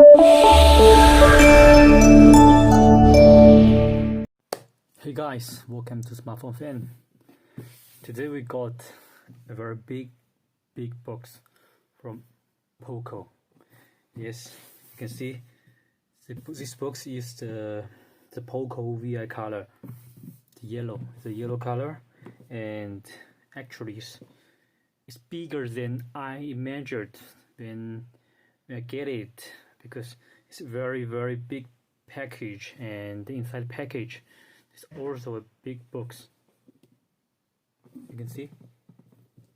Hey guys, welcome to Smartphone Fan. Today we got a very big box from Poco. Yes, you can see this box is the Poco VI color, the yellow color, and actually it's bigger than I imagined when I get it, because it's a very big package, and inside the package it's also a big box. You can see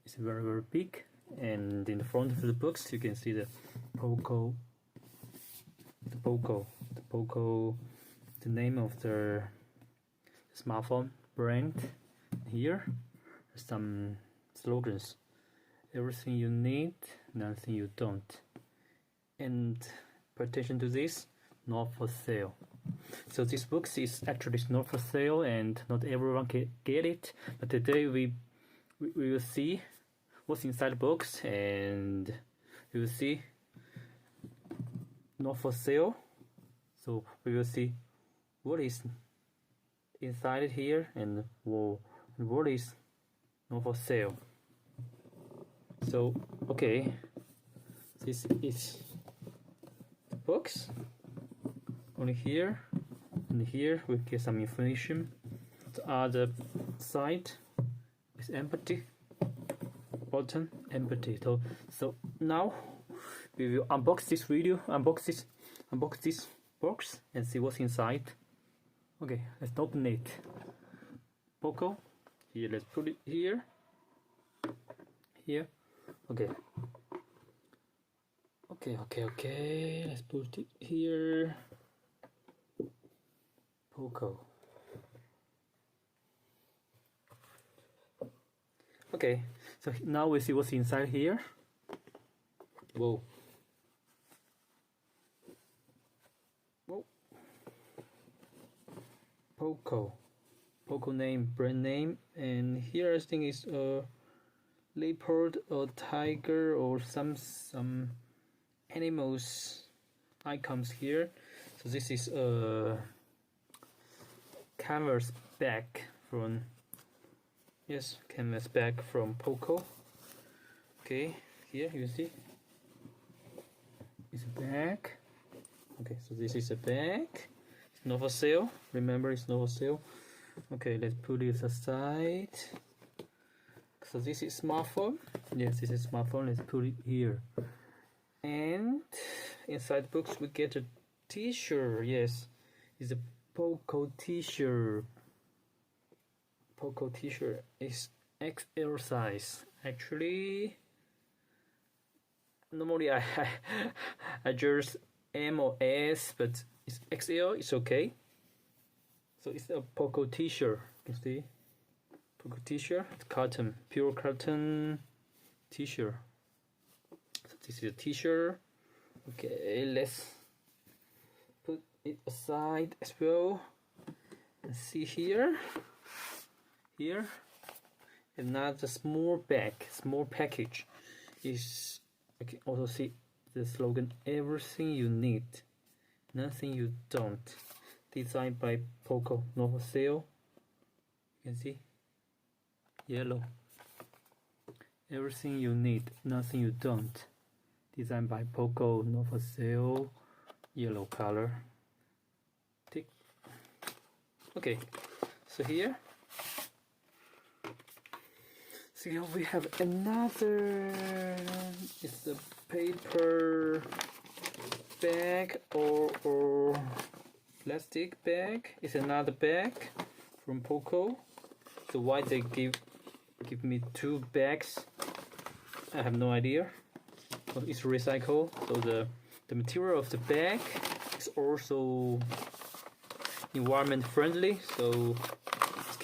it's very big, and in the front of the box you can see the Poco, the name of the smartphone brand. Here some slogans: everything you need, nothing you don't. And pay attention to this, not for sale. So this box is actually not for sale, and not everyone can get it. But today we will see what's inside the box, and we will see not for sale. So we will see what is inside here and what is not for sale. So okay, this is the box. Only here and here we get some information. The other side is empty, bottom empty. So now we will unbox this box and see what's inside. Okay, let's open it. Poco. Here, let's put it here. Okay. Let's put it here. Poco. Okay, so now we see what's inside here. Whoa. Poco name, brand name, and here I think is a leopard or tiger or some animals icons here. So this is a canvas bag from Poco. Okay, here you see it's a bag. Okay, so this is a bag. It's not for sale. Remember, it's not for sale. Okay, let's put it aside. So this is smartphone. Yes, this is smartphone. Let's put it here. And inside the box we get a t-shirt. Yes, it's a Poco t-shirt. Poco t-shirt is XL size. Actually, normally I just M or S, but it's XL. It's okay. So it's a Poco t-shirt. You can see Poco t-shirt. It's cotton, pure cotton t-shirt. So this is a t-shirt. Okay, let's put it aside as well. And see here another small package is. I can also see the slogan: everything you need, nothing you don't. Designed by Poco, not for sale. You can see yellow. Everything you need, nothing you don't. Designed by Poco, not for sale. Yellow color. Tick. Okay, so here we have another. It's a paper bag or plastic bag. It's another bag from Poco. So why they give me two bags, I have no idea. But it's recycled, so the material of the bag is also environment friendly, so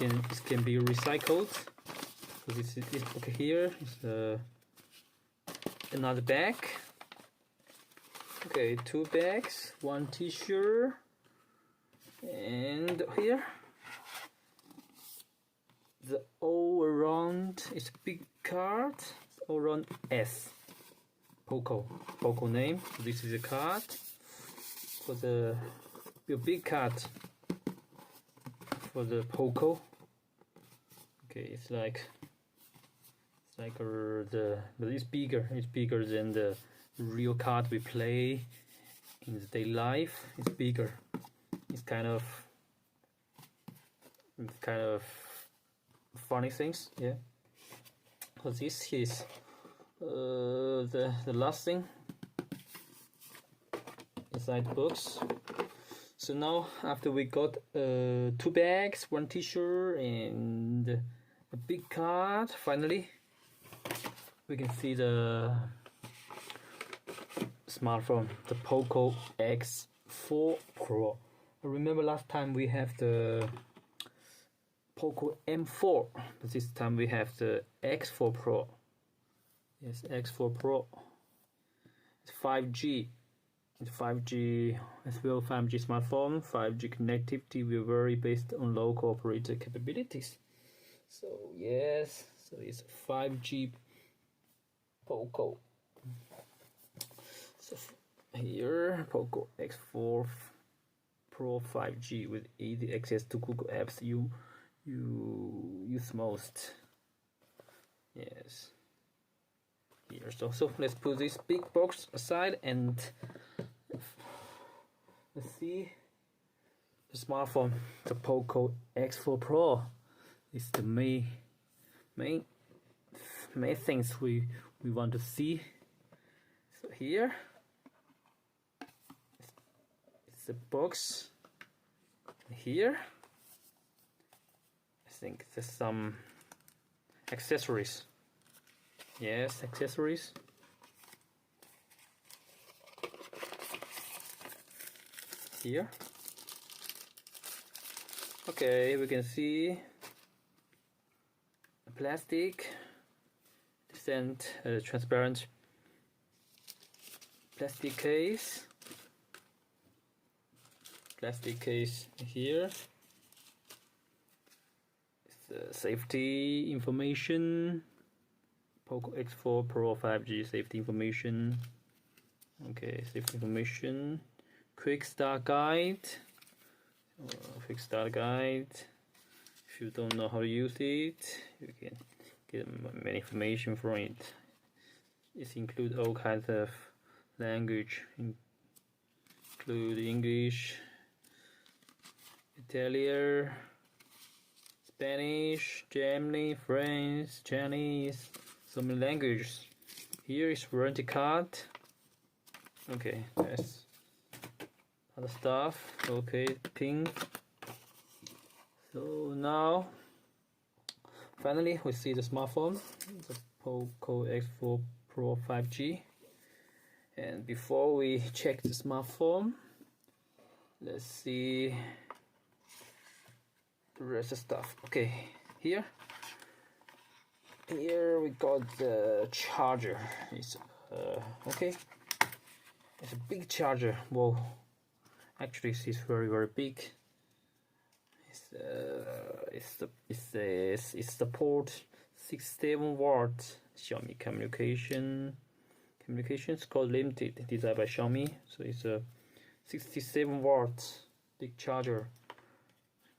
it can be recycled. So this okay, here is another bag. Okay, two bags, one t-shirt, and here the all around is a big card, all around S. Poco name. So this is a card for the big card for the Poco. Okay, it's like but it's bigger. It's bigger than the real card we play in the daily life. It's bigger. It's kind of funny things, yeah. So this is the last thing inside the box. So now after we got 2 bags, 1 t-shirt and a big card, finally we can see the smartphone, the Poco X4 Pro. I remember last time we have the Poco M4, but this time we have the X4 Pro. Yes, X4 Pro. It's 5G. It's 5G as well, 5G smartphone, 5G connectivity will vary based on local operator capabilities. So yes, so it's 5G Poco. So here, Poco X4 Pro 5G with easy access to Google apps you use most. Yes. Here, so let's put this big box aside and let's see the smartphone, the Poco X4 Pro. Is the main things we want to see. So here it's the box. Here I think there's some accessories. Yes, accessories. Here. Okay, we can see a plastic, transparent plastic case. Plastic case here. It's the safety information. Poco X4 Pro 5G safety information. Okay, safety information. Quick start guide. Quick start guide. If you don't know how to use it, you can get many information from it. It includes all kinds of language, include English, Italian, Spanish, German, French, Chinese, so many languages. Here is warranty card. Okay, that's other stuff. Okay, pin. So now finally we see the smartphone, the Poco X4 Pro 5G. And before we check the smartphone, let's see the rest of stuff. Okay, here we got the charger. It's okay, it's a big charger. Whoa, actually it's very big. It support 67 watt Xiaomi communications called limited, designed by Xiaomi. So it's a 67 watt big charger.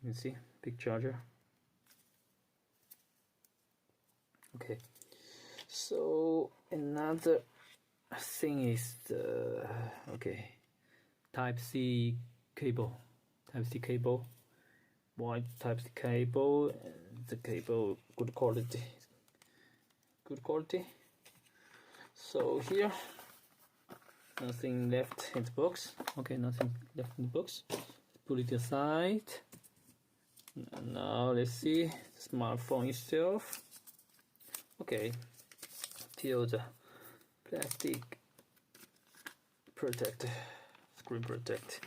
You can see big charger. Okay, so another thing is the Type-C cable. Type-C cable. White Type-C cable. And the cable good quality. Good quality. So here, nothing left in the box. Okay, nothing left in the box. Put it aside. Now let's see the smartphone itself. Okay, till the plastic protect, screen protect.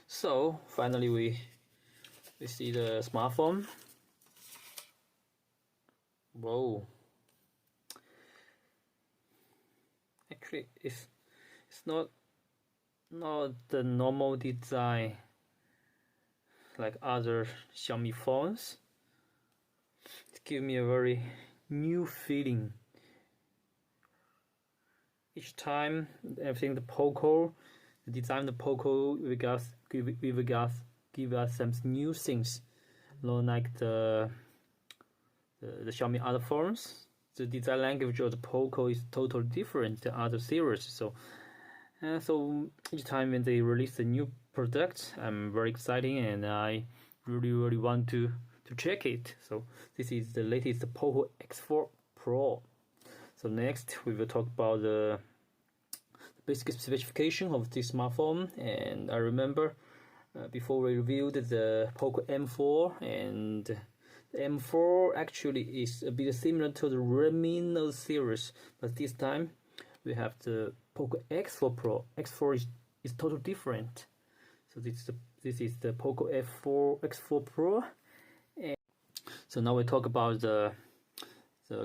So finally we see the smartphone. Whoa! Actually, it's not the normal design like other Xiaomi phones. It gives me a very new feeling. Each time I think the Poco the design of the Poco give us some new things, not like the Xiaomi other phones. The design language of the Poco is totally different than other series. So each time when they release a new product, I'm very excited and I really want to check it. So this is the latest Poco X4 Pro. So next we will talk about the basic specification of this smartphone. And I remember before we reviewed the Poco M4, and the M4 actually is a bit similar to the Redmi Note series, but this time we have the Poco X4 Pro. X4 is totally different. So this is the Poco X4 Pro. And so now we talk about the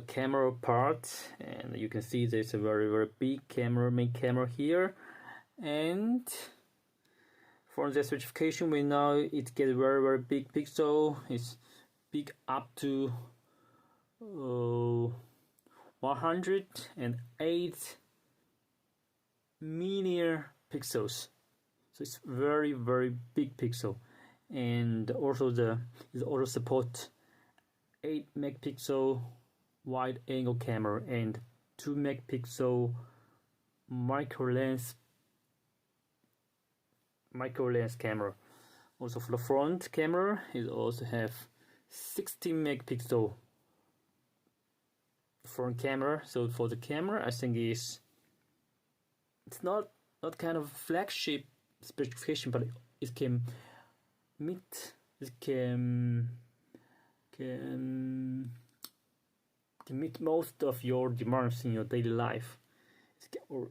camera part, and you can see there's a very big main camera here. And for the specification, we know it gets very big pixel. It's big up to 108 million pixels. So it's very big pixel, and also it also support 8 megapixel wide angle camera and 2 megapixel micro lens camera. Also for the front camera, it also have 16 megapixel front camera. So for the camera, I think it's not kind of flagship specification, but it can meet most of your demands in your daily life.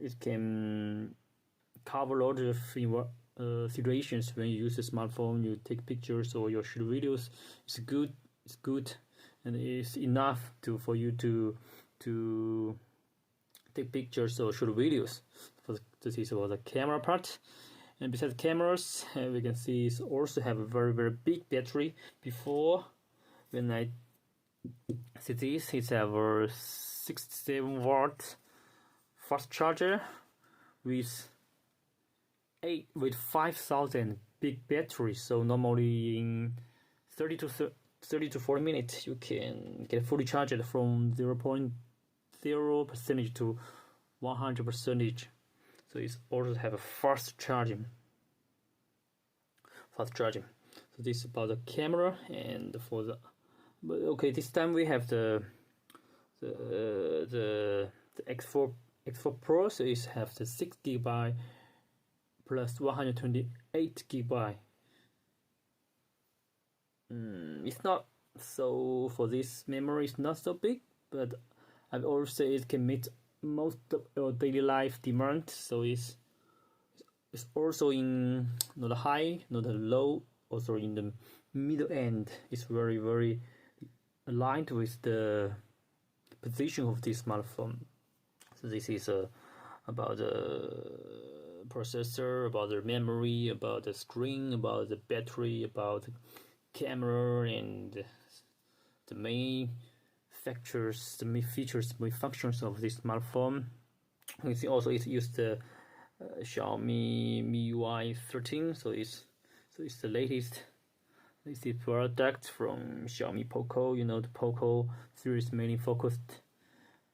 It can cover a lot of situations when you use a smartphone. You take pictures or you shoot videos. It's good, and it's enough for you to take pictures or shoot videos. This is about the camera part. And besides cameras, we can see it also have a very big battery. Before, when I see this, it's our 67-watt fast charger with 5,000 big battery. So normally in 30 to 40 minutes, you can get fully charged from 0.0% to 100%. So it also have a fast charging. So this is about the camera. And for the this time we have the X4 Pro. So it have the 6 GB plus 128 GB. It's not so, for this memory it's not so big, but I would also say it can meet most of your daily life demand. So it's also in not high, not low, also in the middle end. It's very aligned with the position of this smartphone. So this is about the processor, about the memory, about the screen, about the battery, about the camera, and the main features, the main functions of this smartphone. You can see also it used the Xiaomi MIUI 13. So it's the latest product from Xiaomi Poco. You know, the Poco series mainly focused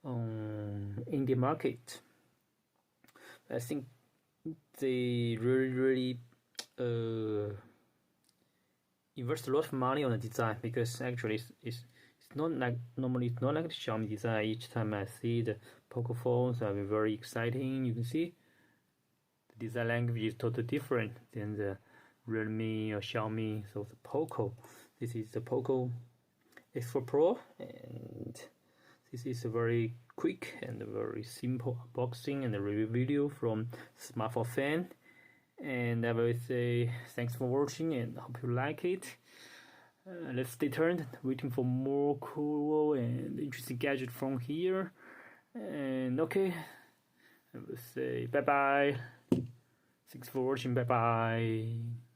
on Indian market. I think they really invest a lot of money on the design, because actually it's not like normally it's not like the Xiaomi design. Each time I see the Poco phones, I'm very exciting. You can see the design language is totally different than the Redmi or Xiaomi. So the Poco, this is the Poco X4 Pro, and this is a very quick and a very simple unboxing and a review video from Smartphone Fan. And I will say thanks for watching and hope you like it. Let's stay tuned, waiting for more cool and interesting gadgets from here. And okay, I will say bye bye. Thanks for watching. Bye bye.